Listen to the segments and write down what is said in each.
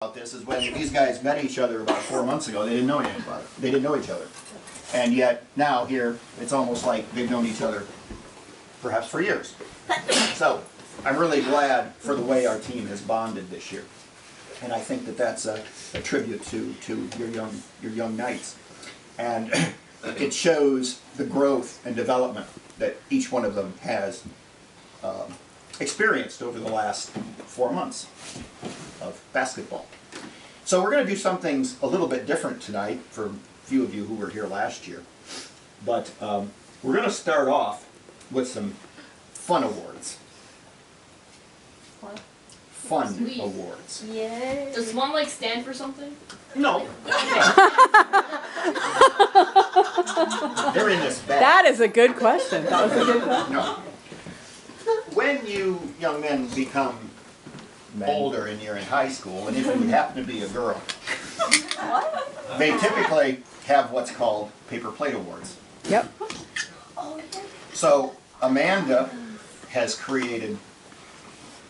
about this is when these guys met each other about 4 months ago, they didn't know anything about it. They didn't know each other. And yet now here, it's almost like they've known each other perhaps for years. So I'm really glad for the way our team has bonded this year. And I think that that's a tribute to your young knights. And it shows the growth and development that each one of them has experienced over the last 4 months of basketball. So we're going to do some things a little bit different tonight for a few of you who were here last year. But we're going to start off with some fun awards. What? Fun Sweet. awards. Yeah. Does one like stand for something? No. They're in this bag. That is a good question. That was a good question. No. When you young men become older and you're in high school, and if you happen to be a girl, they typically have what's called paper plate awards. Yep. So Amanda has created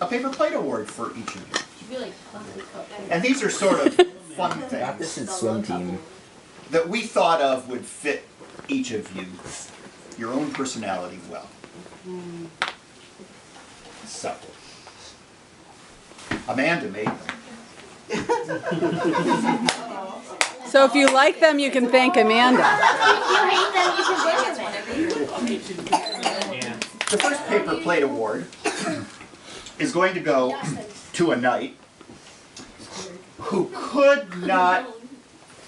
a paper plate award for each of you. Should be like fun cup. And these are sort of fun Got this in things swim team. that we thought of would fit each of you, your own personality well. So, Amanda made them. So if you like them, you can thank Amanda. The first paper plate award is going to go to a knight who could not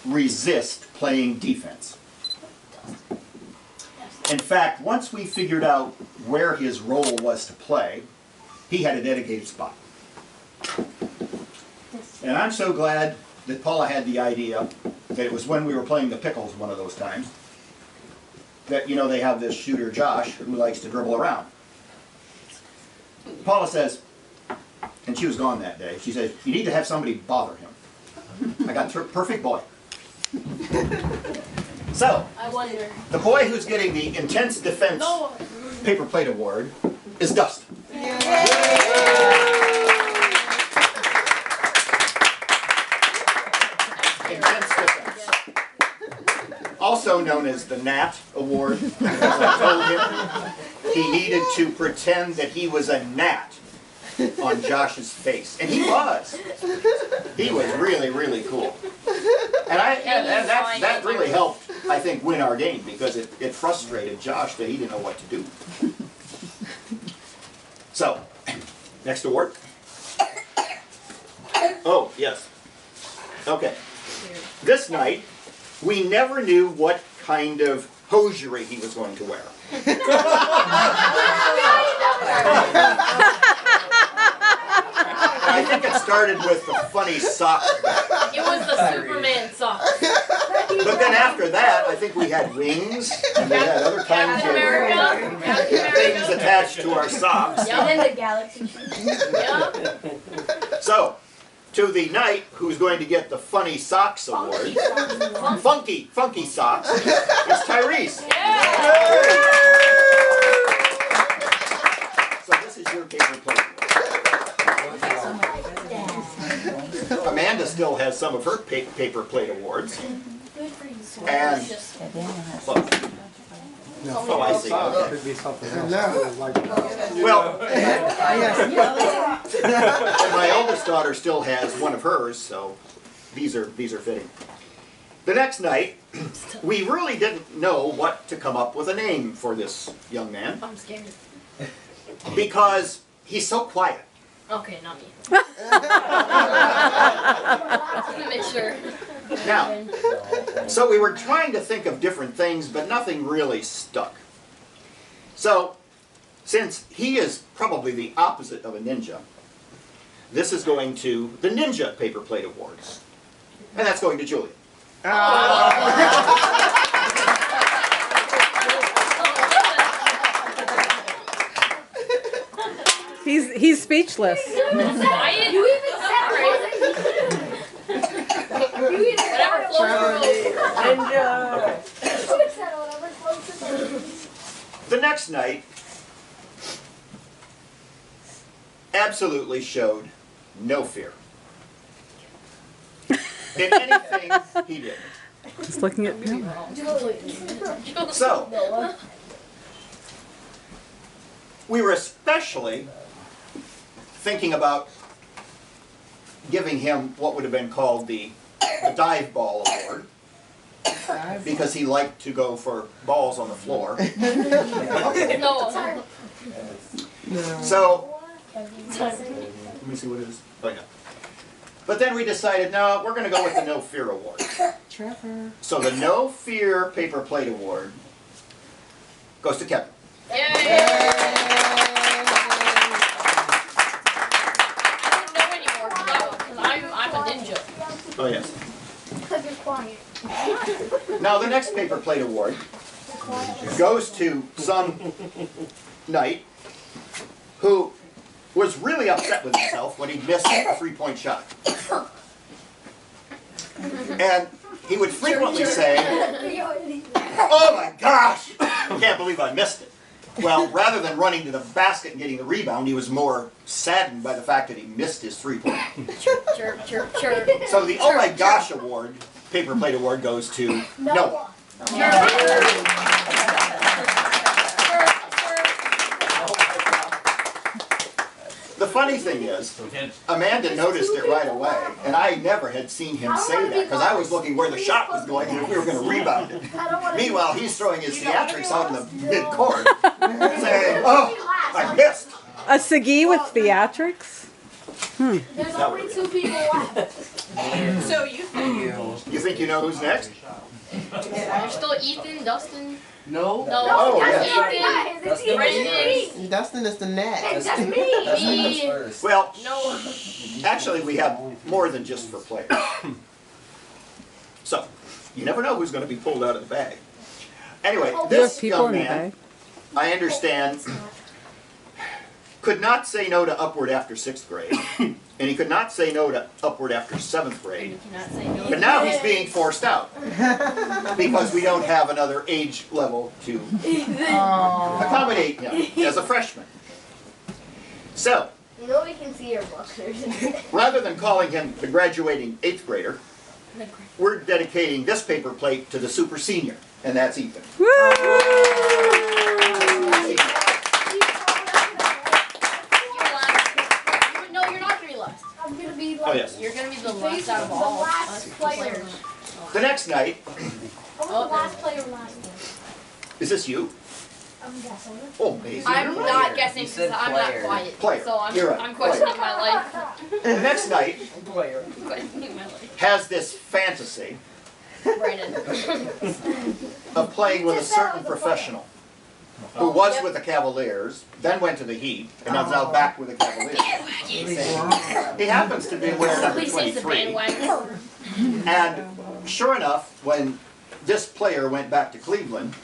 resist playing defense. In fact, once we figured out where his role was to play, he had a dedicated spot. And I'm so glad that Paula had the idea that it was when we were playing the pickles one of those times that, you know, they have this shooter Josh who likes to dribble around. Paula says, and she was gone that day, she says, you need to have somebody bother him. I got a perfect boy. So, I wonder. the boy who's getting the Intense Defense Paper Plate Award is Dustin. Intense Defense. Also known as the Nat Award, because I told him he needed to pretend that he was a gnat on Josh's face. And he was. He was really, really cool. And that really helped, I think, win our game, because it frustrated Josh that he didn't know what to do. So, next award. Oh, yes. Okay. This night, we never knew what kind of hosiery he was going to wear. I think it started with the funny sock. It was the Superman sock. But then after that, I think we had wings, and we had other kinds Captain of America. Captain things America. attached to our socks. Yep. And then the galaxy. Yep. So, to the knight who's going to get the Funny Socks Award, Funky Socks, is Tyrese. So this is your paper plate. Amanda still has some of her paper plate awards. And, oh, I see. Okay. Could be something else. Well, and my oldest daughter still has one of hers, so these are fitting. The next night, we really didn't know what to come up with a name for this young man, I'm scared. because he's so quiet. Okay, not me. Just to make sure. Now, so we were trying to think of different things, but nothing really stuck. So, since he is probably the opposite of a ninja, this is going to the Ninja Paper Plate Awards. And that's going to Julian. He's speechless. Quiet. You even said Whatever floats your boat. The next night absolutely showed no fear. in anything he did. Just looking at me. So, we were especially thinking about giving him what would have been called the dive ball award, because he liked to go for balls on the floor. No. So, let me see what it is. Oh, yeah. But then we decided, no, we're going to go with the No Fear Award. Trevor. So the No Fear Paper Plate Award goes to Kevin. Yay! I don't know anymore because I'm a ninja. Oh, yes. Because you're quiet. Now the next Paper Plate Award goes to some knight who was really upset with himself when he missed a three-point shot. And he would frequently say, "Oh my gosh, I can't believe I missed it." Well, rather than running to the basket and getting the rebound, he was more saddened by the fact that he missed his three-point. Chirp, chirp, chirp. So the Oh My Gosh Award, Paper Plate Award, goes to Noah. The funny thing is, Amanda noticed it right away, and I never had seen him say that, because I was looking where the shot was going and if we were going to rebound it. Meanwhile, he's throwing his theatrics out in the mid-court, saying, "Oh, I missed." A Sagi with theatrics? There's only 2 people left. So you You think you know who's next? There's still Ethan, Dustin. No. No, Oh, that's yeah. Ethan. It's Brandon. Dustin is the next. That's me. Me. Well, No. actually, we have more than just for players. So, you never know who's going to be pulled out of the bag. Anyway, There's this people young in the man, bag. I understand, could not say no to upward after 6th grade, and he could not say no to upward after 7th grade. You cannot say no. But now he's being forced out because we don't have another age level to accommodate him as a freshman. So, You know we can see your boxers. rather than calling him the graduating 8th grader, we're dedicating this paper plate to the super senior, and that's Ethan. No, you're not gonna be last. I'm gonna be Oh, like yes. You're gonna be the face last out of the all last us player. players. The next night, I was the last player last year. is this you? I'm guessing. Oh, amazing. I'm not guessing You said because I'm not player. quiet. Player. So I'm, You're right. I'm questioning my life. The next night Player. I'm questioning my life. has this fantasy Brandon. of playing with a certain professional who was with the Cavaliers, then went to the Heat, and is now back with the Cavaliers. He happens to be wearing number Please say it's a 23. bandwagon. And sure enough, when this player went back to Cleveland,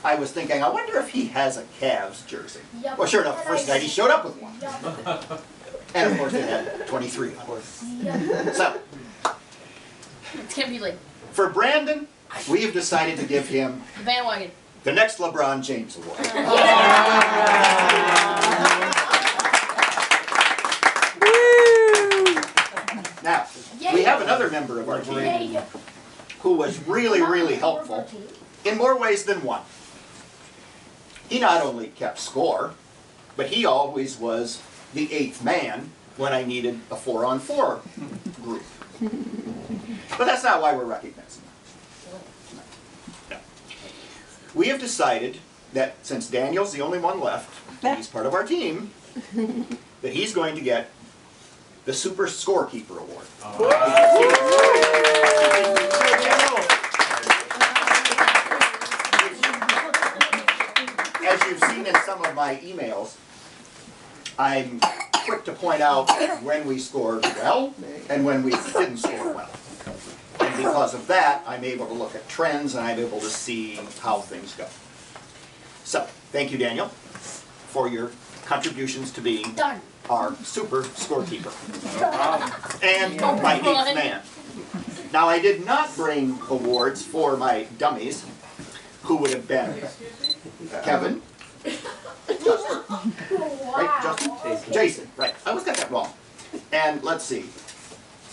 I was thinking, I wonder if he has a Cavs jersey. Yep. Well, sure enough, the first night he showed up with one. Yep. And of course it had 23 on it. So, It's gonna be like for Brandon, we have decided to give him the bandwagon. the next LeBron James Award. Now, we have another member of our team who was really, really helpful in more ways than one. He not only kept score, but he always was the 8th man when I needed a 4-on-4 group. But that's not why we're recognizing him. No. We have decided that since Daniel's the only one left, and he's part of our team, that he's going to get the Super Scorekeeper Award. As you've seen in some of my emails, I'm quick to point out when we scored well and when we didn't score well. And because of that, I'm able to look at trends and I'm able to see how things go. So, thank you, Daniel, for your contributions to being Done. our super scorekeeper. And my 8th man. Now, I did not bring awards for my dummies, who would have been Kevin, Justin, right? Justin? Jason, right. I always got that wrong. And let's see.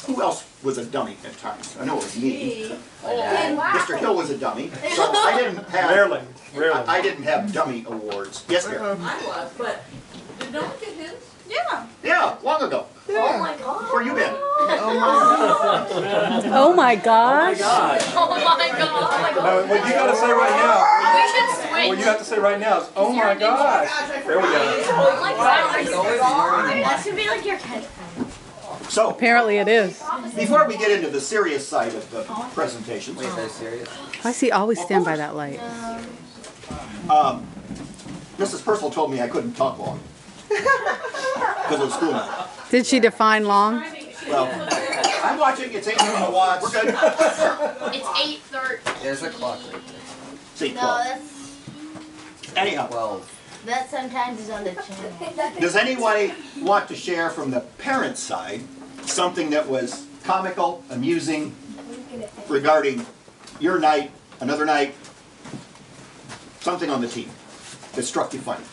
Who else was a dummy at times? I know it was me. Wow. Mr. Hill was a dummy, so I didn't have. Rarely. I didn't have dummy awards. Yes, dear. I was, but did no one get his? Yeah. Yeah, long ago. Oh my god. Where you been? Oh my gosh. God. Oh my god. Oh my No, god. what you gotta say right now, We should switch. what you have to say right now is, oh my gosh. There we go. Oh my god. That should be like your catchphrase. So, Apparently it is. before we get into the serious side of the presentations, Wait, that's serious? Why does he always stand by that light? Mrs. Purcell told me I couldn't talk long. Because of school night. Did she define long? Well, I'm watching, it's 8 on the watch. We're good. It's 8:30. There's a clock right there. See, No, 12. that's Anyhow, 12. that sometimes is on the channel. does anybody want to share from the parent side something that was comical, amusing, regarding your night, another night, something on the team that struck you funny?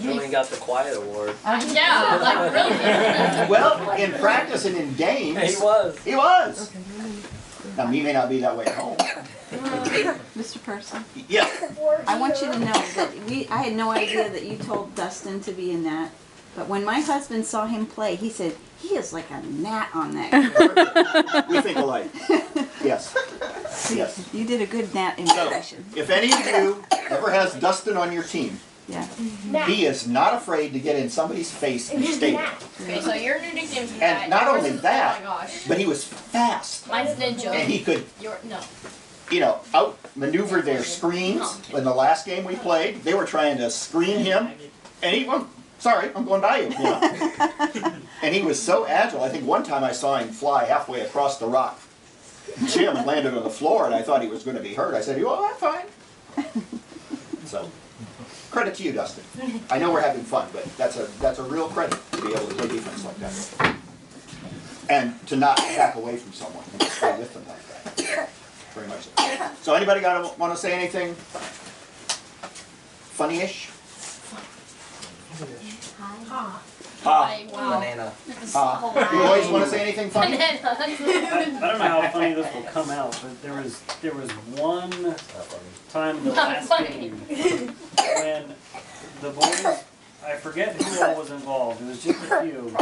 Julian got the quiet award. Yeah, like really. Well, in practice and in games, He was. he was. Now, he may not be that way at home. Mr. Person, Yeah, I want you to know that I had no idea that you told Dustin to be in that. But when my husband saw him play, he said, he is like a gnat on that. we think alike. Yes, yes. You did a good gnat So, impression. if any of you ever has Dustin on your team, Yeah. he is not afraid to get in somebody's face and state it. Okay, so your new nickname's And not only that, Oh my gosh. but he was fast. Mine's Ninja. And he could, Your no. outmaneuver their screens. In the last game we played, they were trying to screen him, and he, well, sorry, I'm going by you, you know. And he was so agile. I think one time I saw him fly halfway across the rock gym and landed on the floor, and I thought he was going to be hurt. I said, "Oh, I'm fine." So, credit to you, Dustin. I know we're having fun, but that's a real credit to be able to play defense like that, and to not back away from someone and to stay with them like that. Very much so. So, anybody want to say anything funny-ish? Ha. Hi, wow. Banana. Ha. You always want to say anything funny? I don't know how funny this will come out, but there was one Not funny. time in the Not last funny. game when the boys, I forget who all was involved, it was just a few,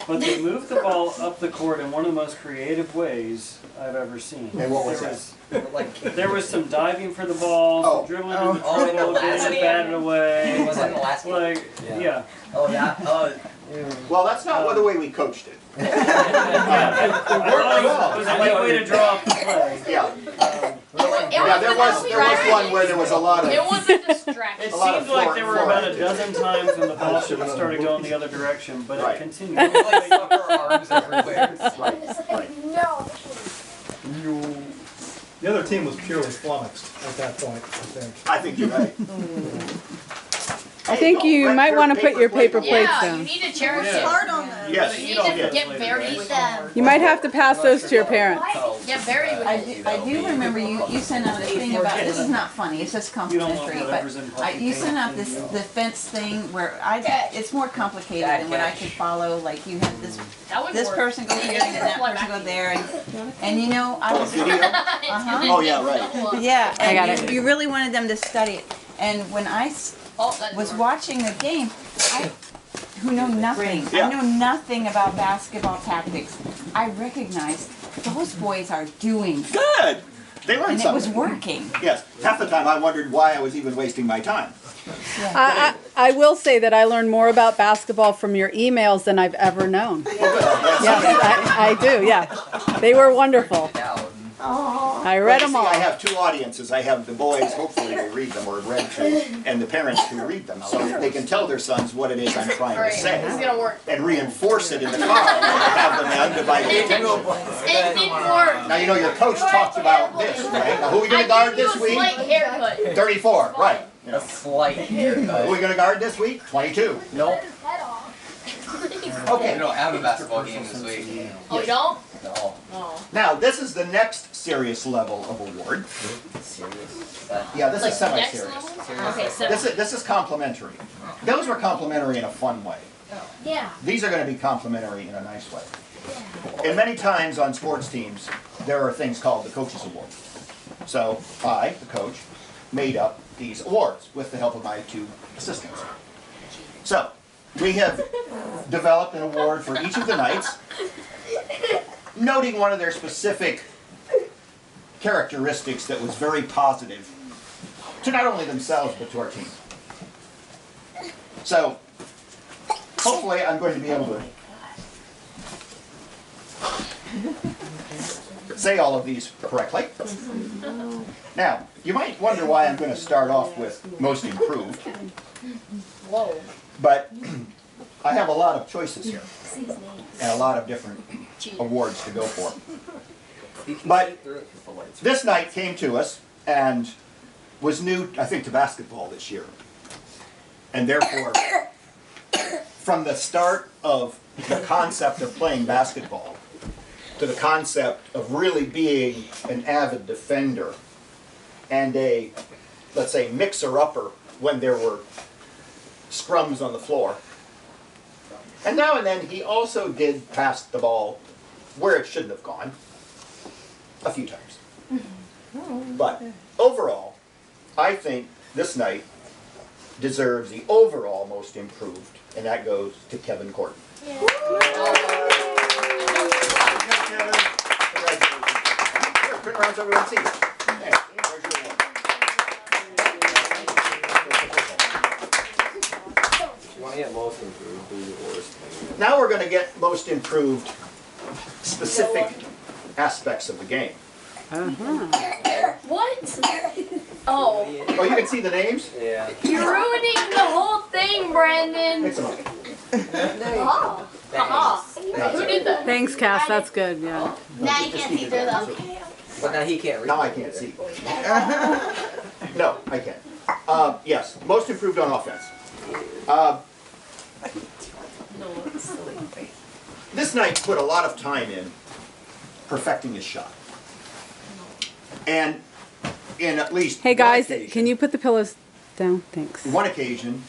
but they moved the ball up the court in one of the most creative ways I've ever seen. And what was There that? Like, There was some diving for the ball, Oh. some dribbling in the Oh, in the dribble, last getting it game? batted away. was that in the last game? Like, Yeah. yeah. Oh, that? Oh, Well, that's not the way we coached it. I thought it was a light way to draw up the play. Yeah. Yeah, There was one where there was a lot It of. was a distraction. It A lot of seemed like there were about a floor dozen times when the ball should have started going the other direction, but Right. it continued. we like stuck our arms everywhere. Right. No. The other team was purely flummoxed at that point, I think. I think you're right. I think you might want to put your paper plates Yeah, you down. need to cherish Yeah. it. Hard on that. Yes, You you need to did. get very, You might have to pass those to your parents. get very with I it. do remember you sent out a thing about, this is not funny, it's just You don't want complimentary, whatever's in but you sent out this, the fence thing where it's more complicated than what I could follow, like you had That would this work. person go here and then that person go there, and you know, I was, Video? uh-huh. Oh, yeah, right. Yeah, I got and you really wanted them to study it, and when I Oh, that was worked. watching the game, who know nothing. Yeah. I know nothing about basketball tactics. I recognized those boys are doing, Good. They learned and it was something. working. Yes. Half the time I wondered why I was even wasting my time. I will say that I learned more about basketball from your emails than I've ever known. Yes, I do, yeah. They were wonderful. Now, I read them See, all. I have two audiences. I have the boys, hopefully, who read them or have read to, and the parents who read them, so that they can tell their sons what it is I'm trying to Alright, this is say, gonna work. and reinforce it in the car and have them undivided attention. It didn't work. Now, you know, your coach talked about this, right? Now, who are we going to guard this I gave you a week? slight haircut. 34, right. You a know, slight who are haircut. we going to guard this week? 22. Nope. Head off. Okay. We don't have a basketball game this week. Oh, you don't? No. Oh. Now, this is the next serious level of award. Serious. Yeah, this is Like next semi-serious. level? Okay, so. This is complimentary. Those were complimentary in a fun way. Yeah. These are going to be complementary in a nice way. And many times on sports teams, there are things called the Coaches Award. So I, the coach, made up these awards with the help of my two assistants. So we have developed an award for each of the knights, noting one of their specific characteristics that was very positive to not only themselves but to our team. So hopefully I'm going to be able to say all of these correctly. Now, you might wonder why I'm going to start off with most improved. Whoa. But I have a lot of choices here and a lot of different awards to go for. But this night came to us and was new, I think, to basketball this year. And therefore, from the start of the concept of playing basketball to the concept of really being an avid defender and a, let's say, mixer-upper when there were scrums on the floor. And now and then he also did pass the ball where it shouldn't have gone a few times. But overall, I think this night deserves the overall most improved, and that goes to Kevin Corton. Congratulations. Turn around so everyone sees. Hey, there's your award. You want to get most improved, do the worst. Now we're going to get most improved specific aspects of the game. What? Oh. Oh, you can see the names? Yeah. You're ruining the whole thing, Brandon. It's okay. Oh. Haha. That's Who it. did that? Thanks, Cass. That's good. Yeah. Now you can't see through them. But now he can't read. Now I can't see. No, I can't. Yes, most improved on offense. This night put a lot of time in perfecting his shot. And in at least Hey guys, one occasion, can you put the pillows down? Thanks. one occasion,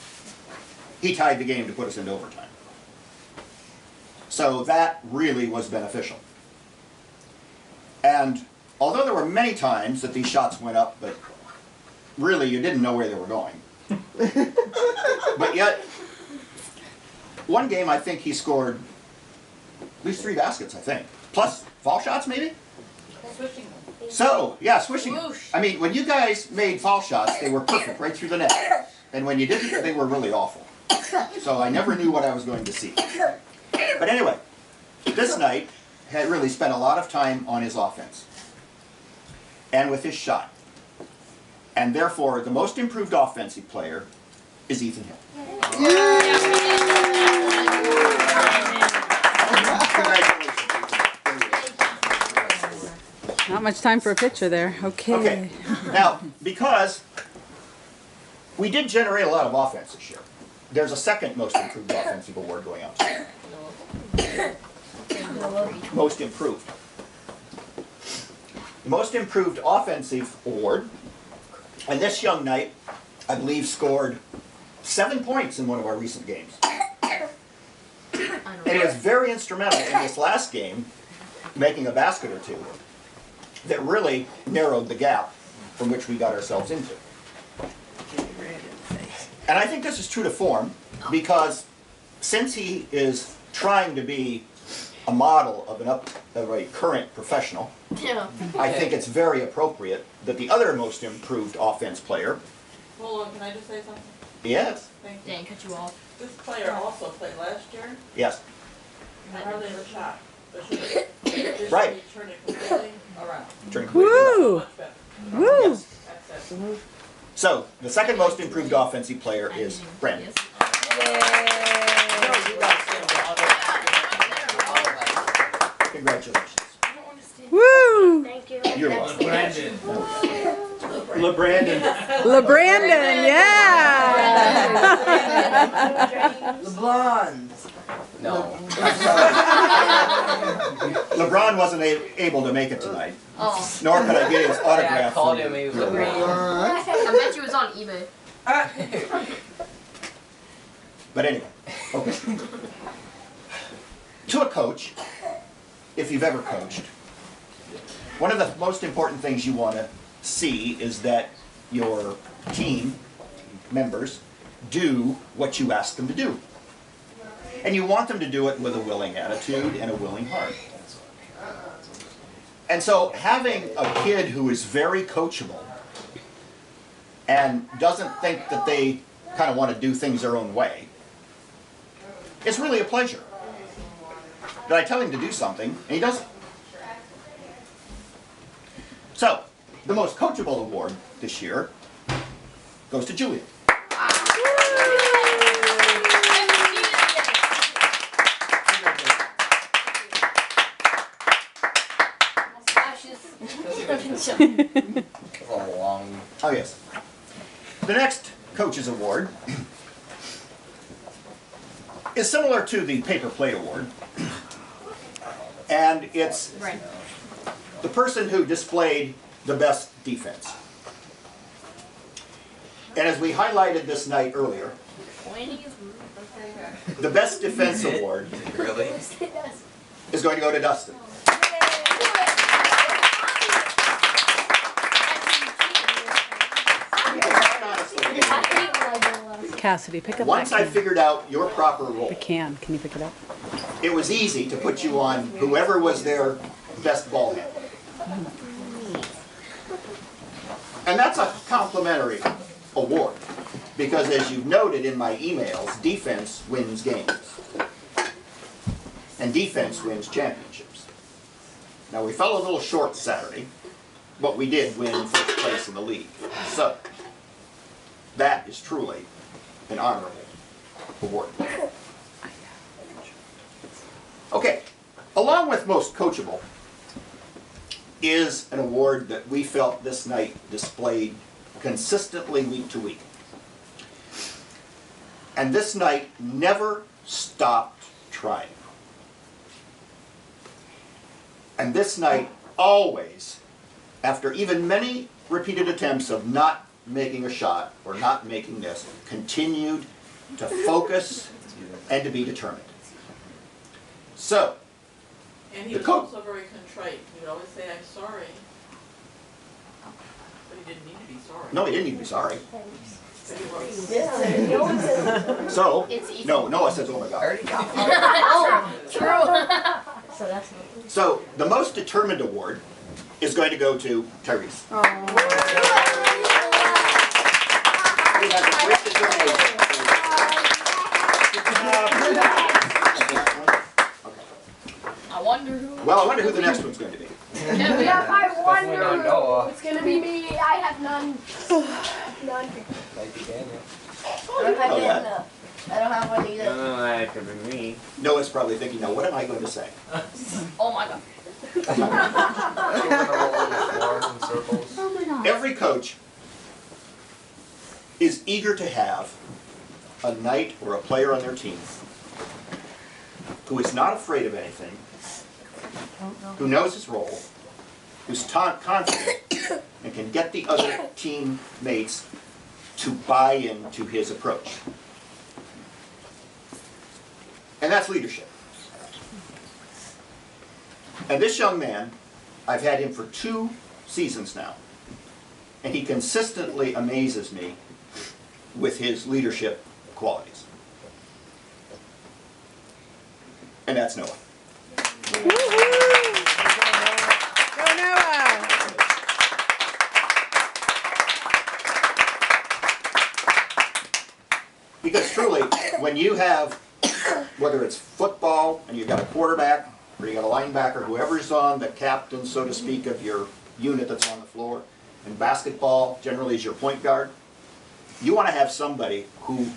he tied the game to put us into overtime. So that really was beneficial. And although there were many times that these shots went up, but really you didn't know where they were going. But yet, one game I think he scored at least 3 baskets, I think. Plus foul shots maybe? So, yeah, swishing. Whoosh. I mean, when you guys made foul shots, they were perfect right through the net. And when you didn't, they were really awful. So I never knew what I was going to see. But anyway, this night had really spent a lot of time on his offense and with his shot. And therefore, the most improved offensive player is Ethan Hill. Congratulations, Ethan. Not much time for a picture there. Okay. Okay. Now, because we did generate a lot of offense this year, there's a second most improved offensive award going out to you. Most improved. The most improved offensive award, and this young knight, I believe, scored 7 points in one of our recent games. And he was very instrumental in this last game, making a basket or two, that really narrowed the gap from which we got ourselves into. And I think this is true to form, because since he is trying to be a model of a current professional, Yeah. I think it's very appropriate that the other most improved offense player, Hold on, can I just say something? yes, Thank you. Dang, cut you off. This player also played last year, yes, and hardly ever shot. But should have, this Right. should be turning completely around. turn completely around. Woo! Much better. Woo! Yes. That's it. So, the second most improved offensive player is Brandon. Congratulations. Woo! Thank you. You're welcome. Brandon. LeBrandon. LeBrandon, yeah! The blondes. No. LeBron wasn't able to make it tonight, Oh. nor could I get his Yeah, I autograph. called from him. He was you. like, I bet you was on eBay. But anyway, okay. To a coach, if you've ever coached, one of the most important things you want to see is that your team members do what you ask them to do. And you want them to do it with a willing attitude and a willing heart. And so having a kid who is very coachable and doesn't think that they kind of want to do things their own way, it's really a pleasure. That I tell him to do something, and he doesn't. So, the most coachable award this year goes to Julia. Oh yes. The next coach's award is similar to the paper plate award, and it's the person who displayed the best defense. And as we highlighted this night earlier, the best defense award Really? is going to go to Dustin. Cassidy, pick up Once that I can. figured out your proper role, The can. Can you pick it up? it was easy to put you on whoever was their best ball handler. And that's a complimentary award, because as you've noted in my emails, defense wins games. And defense wins championships. Now we fell a little short Saturday, but we did win first place in the league. So, that is truly an honorable award. Okay, along with most coachable is an award that we felt this night displayed consistently week to week. And this night never stopped trying. And this night always, after even many repeated attempts of not making a shot or not making this, continued to focus and to be determined. So, And he The was coach- also very contrite. He would always say, "I'm sorry," but he didn't need to be sorry. no, he didn't need to be sorry. But he was. So, It's easy. no, Noah says, oh my I God. already got one. Oh, true. So that's So, the most determined award is going to go to Tyrese. He has a great determination. I wonder who. Well, I wonder who the next one's going to be. Yeah, we Yeah, I Definitely not wonder. Noah. It's gonna be me. I have none. None. Might be Daniel. Oh, yeah. I don't have one either. That could be me. Noah's probably thinking, now what am I going to say? Oh my god. She's gonna roll on the floor in circles. Oh my god. Every coach is eager to have a knight or a player on their team who is not afraid of anything, who knows his role, who's confident, and can get the other teammates to buy into his approach. And that's leadership. And this young man, I've had him for 2 seasons now, and he consistently amazes me with his leadership qualities. And that's Noah. Go Noah! Because truly, when you have, whether it's football and you've got a quarterback, or you got a linebacker, whoever's on the captain, so to speak, of your unit that's on the floor, and basketball generally is your point guard, you want to have somebody who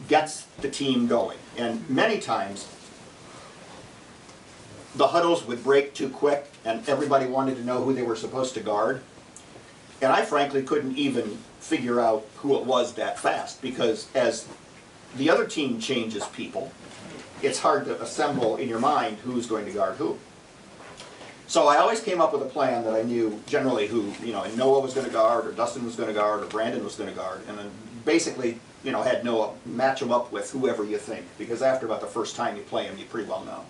gets the team going. And many times, the huddles would break too quick, and everybody wanted to know who they were supposed to guard. And I frankly couldn't even figure out who it was that fast, because as the other team changes people, it's hard to assemble in your mind who's going to guard who. So I always came up with a plan that I knew generally who, and Noah was going to guard, or Dustin was going to guard, or Brandon was going to guard, and then basically you know, had Noah match him up with whoever you think, because after about the first time you play him, you pretty well know.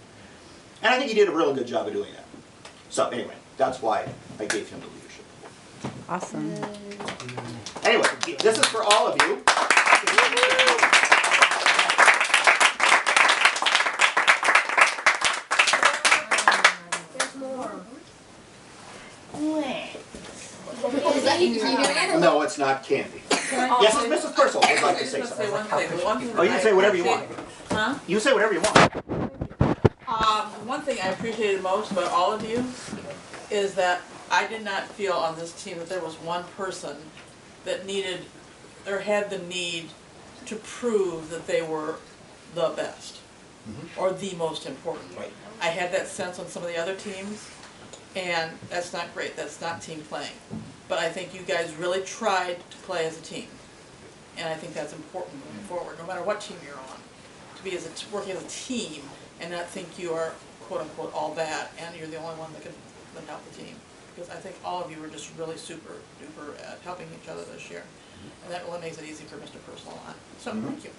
And I think he did a really good job of doing that. So anyway, that's why I gave him the leadership. Awesome. Anyway, this is for all of you. No, it's not candy. Yes, it's Mrs. Purcell would like to say something. Oh, you can say whatever you want. Huh? You say whatever you want. One thing I appreciated most about all of you is that I did not feel on this team that there was one person that needed or had the need to prove that they were the best or the most important. Right. I had that sense on some of the other teams, and that's not great. That's not team playing. But I think you guys really tried to play as a team, and I think that's important moving forward, no matter what team you're on, to be working as a team and not think you are quote unquote all bad and you're the only one that can help the team. Because I think all of you were just really super duper at helping each other this year, and that really makes it easy for Mr. Purcell a lot. So thank you.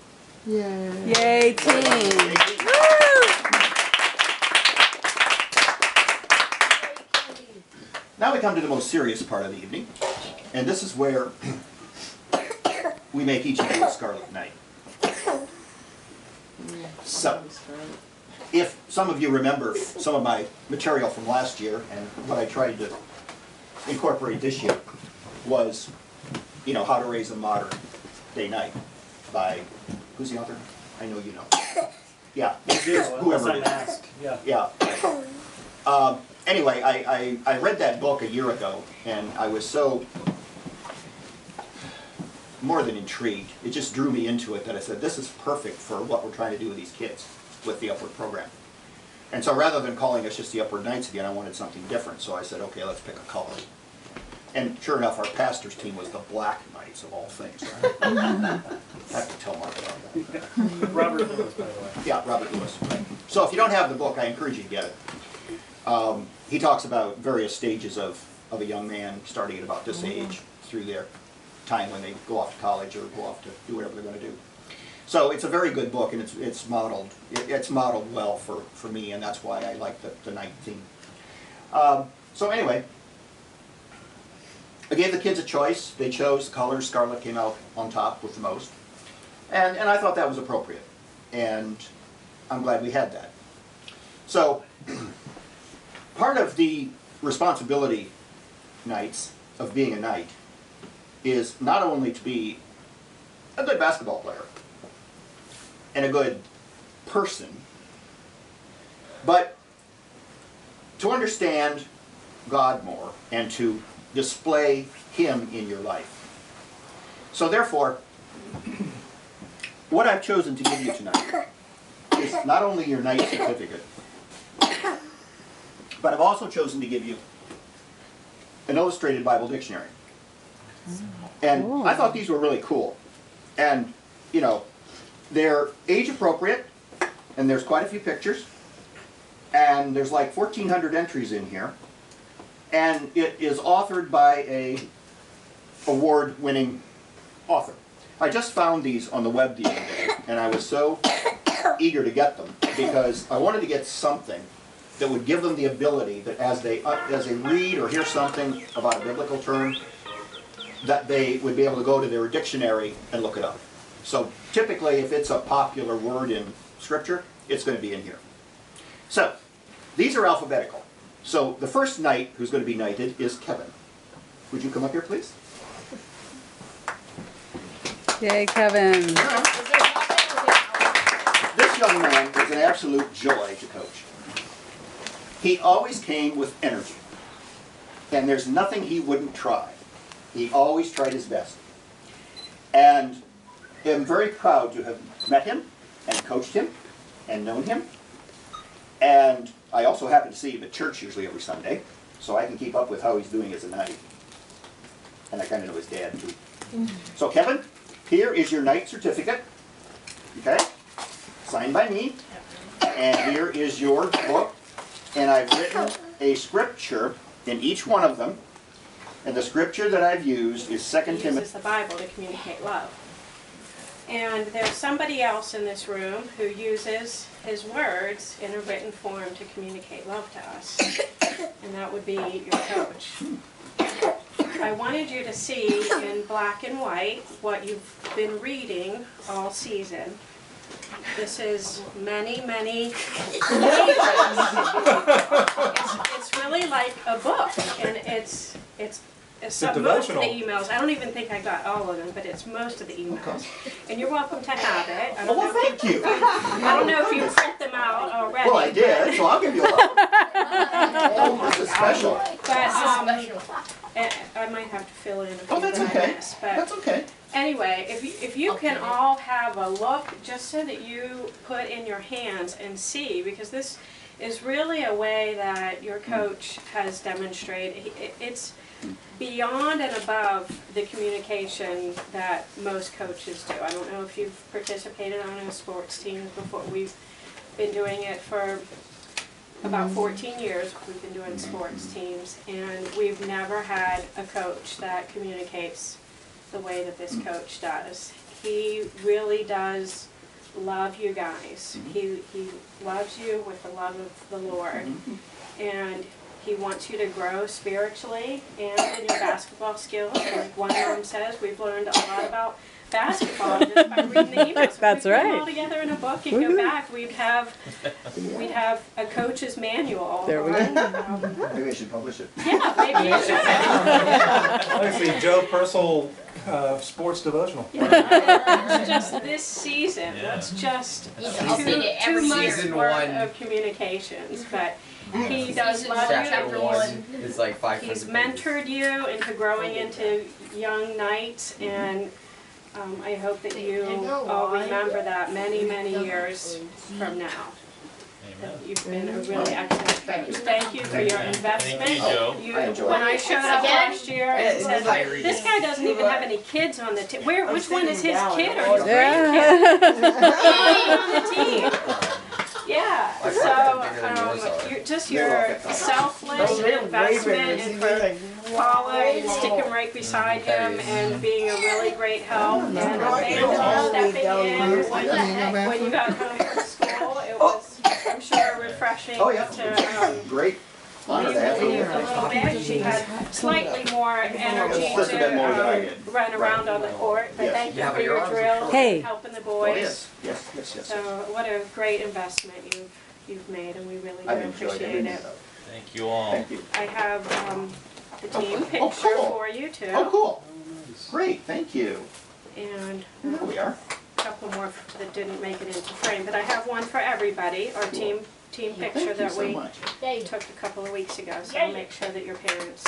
Yay, team. Now we come to the most serious part of the evening, and this is where we make each of you a Scarlet Knight. So, if some of you remember some of my material from last year, and what I tried to incorporate this year was, you know, How to Raise a Modern Day Knight by, who's the author? I know you know. Yeah, it's whoever it is. Yeah. Anyway, I read that book a year ago, and I was so more than intrigued. It just drew me into it that I said, this is perfect for what we're trying to do with these kids with the Upward program. And so rather than calling us just the Upward Knights again, I wanted something different. So I said, okay, let's pick a color. And sure enough, our pastor's team was the Black Knights of all things. Right? I have to tell Mark about that. Robert Lewis, by the way. Yeah, Robert Lewis. Right. So if you don't have the book, I encourage you to get it. He talks about various stages of a young man starting at about this age through their time when they go off to college or go off to do whatever they're going to do. So it's a very good book, and it's modeled well for me, and that's why I like the Knight theme. So anyway, I gave the kids a choice. They chose the colors. Scarlet came out on top with the most, and I thought that was appropriate, and I'm glad we had that. So part of the responsibility, Knights, of being a Knight is not only to be a good basketball player and a good person, but to understand God more and to display Him in your life. So therefore, what I've chosen to give you tonight is not only your Knight certificate, but I've also chosen to give you an illustrated Bible dictionary. And I thought these were really cool. And, you know, they're age appropriate, and there's quite a few pictures, and there's like 1,400 entries in here, and it is authored by a award-winning author. I just found these on the web the other day, and I was so eager to get them because I wanted to get something that would give them the ability that as they read or hear something about a biblical term, that they would be able to go to their dictionary and look it up. So typically, if it's a popular word in Scripture, it's going to be in here. So these are alphabetical. So the first Knight who's going to be knighted is Kevin. Would you come up here, please? Yay, Kevin. This young man was an absolute joy to coach. He always came with energy, and there's nothing he wouldn't try. He always tried his best. And I'm very proud to have met him and coached him and known him. And I also happen to see him at church usually every Sunday, so I can keep up with how he's doing as a Knight. And I kind of know his dad too. So Kevin, here is your Knight certificate, okay? Signed by me. And here is your book. And I've written a scripture in each one of them. And the scripture that I've used is 2 Timothy. Uses the Bible to communicate love. And there's somebody else in this room who uses his words in a written form to communicate love to us. And that would be your coach. I wanted you to see in black and white what you've been reading all season. This is many, many pages. It's really like a book, and it's most of the devotional. emails. I don't even think I got all of them, but it's most of the emails. And you're welcome to have it. I don't Well, know if thank you. I don't know if you print them out already. Well, I did, so I'll give you a lot. Oh, this is special. But I might have to fill in a few Oh, that's okay. minutes, but That's okay. anyway, if you can all have a look, just so that you put in your hands and see, because this is really a way that your coach has demonstrated. It's beyond and above the communication that most coaches do. I don't know if you've participated on a sports team before. We've been doing it for about 14 years. We've been doing sports teams, and we've never had a coach that communicates the way that this coach does. He really does love you guys. He loves you with the love of the Lord, and he wants you to grow spiritually and in your basketball skills. Like one mom says, we've learned a lot about basketball just by reading the emails. That's If we put them right. all together in a book and go back, we'd have a coach's manual. There we go. Maybe I should publish it. Yeah, maybe you should. Actually, Joe Purcell, sports devotional. It's just this season. It's just You can update it two every months Season worth one. of communications, but he does Season love Chapter you. one is like 500 He's pages. mentored you into growing into young knights, and I hope that you all remember that many, many years from now. That you've been a really excellent coach. Thank you for your investment. Thank you, Joe. I enjoyed When it. I showed up last year and said, Tyrese. this guy doesn't even have any kids on the team. Which one is his kid or his Yeah. grandkid? On the team. Yeah, My so cards are bigger than yours are. your selfless investment and for Paula and sticking right beside him and being a really great help, and Amanda stepping in when you got home from school. It was, I'm sure, refreshing Oh, yeah. to Great honor to have leave you. a little bit. She had slightly more energy Just a bit more than I to did. run around on the court, but Yes. thank you Yeah, for but your your arms are drills Hey. and helping the Oh, boys. yes, yes, yes, yes. So what a great investment you've made, and we really do I've enjoyed appreciate every it. minute of it. Thank you all. Thank you. I have the team picture Oh, cool. for you too, Oh, cool. Great, thank you. and There we are. a couple more that didn't make it into frame, but I have one for everybody. Our team picture Thank you that so we much. took a couple of weeks ago, so I'll make sure that your parents